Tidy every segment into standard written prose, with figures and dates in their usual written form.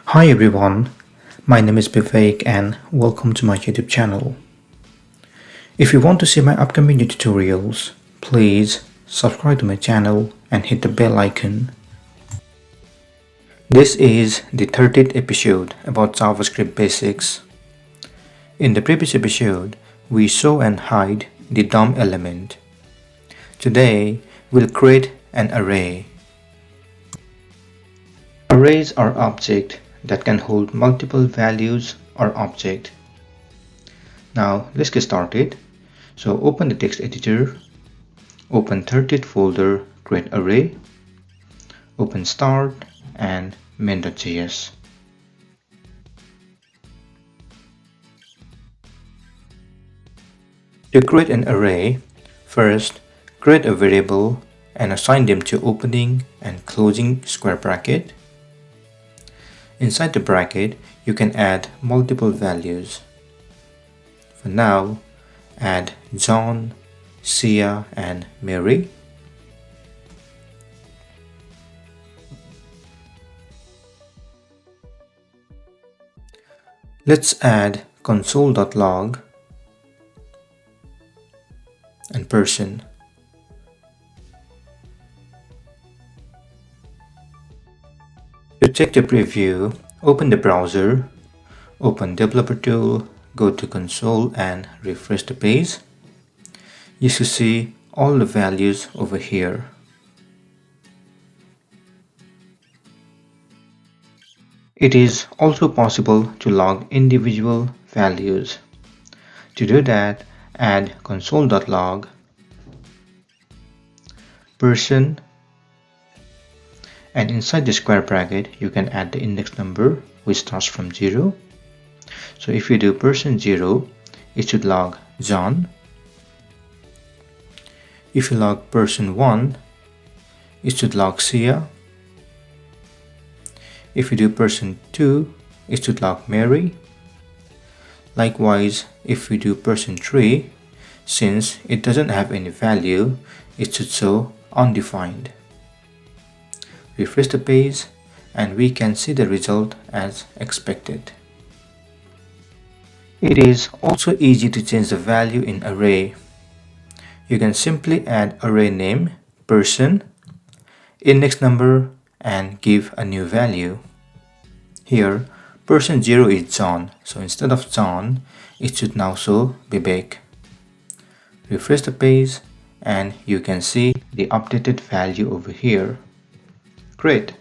Hi everyone, my name is Vivek and welcome to my YouTube channel. If you want to see my upcoming new tutorials, please subscribe to my channel and hit the bell icon. This is the 30th episode about JavaScript basics. In the previous episode, we saw and hide the DOM element. Today, we'll create an array. Arrays are objects that can hold multiple values or object. Now let's get started. So open the text editor, open 30th folder, create array, open start and main.js. To create an array, first create a variable and assign them to opening and closing square bracket. Inside the bracket, you can add multiple values. For now, add John, Sia, and Mary. Let's add console.log and person. To check the preview, open the browser, open Developer Tool, go to console and refresh the page. You should see all the values over here. It is also possible to log individual values. To do that, add console.log, person, and inside the square bracket you can add the index number which starts from 0. So if you do person 0, it should log John. If you log person 1, it should log Sia. If you do person 2, it should log Mary. Likewise, if we do person 3, since it doesn't have any value, it should show undefined. Refresh the page and we can see the result as expected. It is also easy to change the value in array. You can simply add array name, person, index number, and give a new value. Here, person 0 is John, so instead of John, it should now show Vivek. Refresh the page and you can see the updated value over here. Great!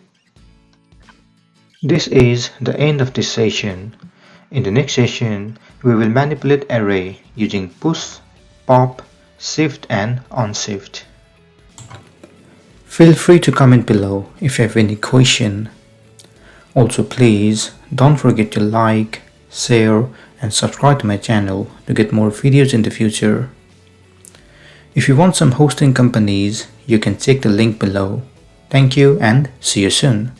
This is the end of this session. In the next session, we will manipulate array using push, pop, shift and unshift. Feel free to comment below if you have any question. Also please don't forget to like, share and subscribe to my channel to get more videos in the future. If you want some hosting companies, you can check the link below. Thank you and see you soon.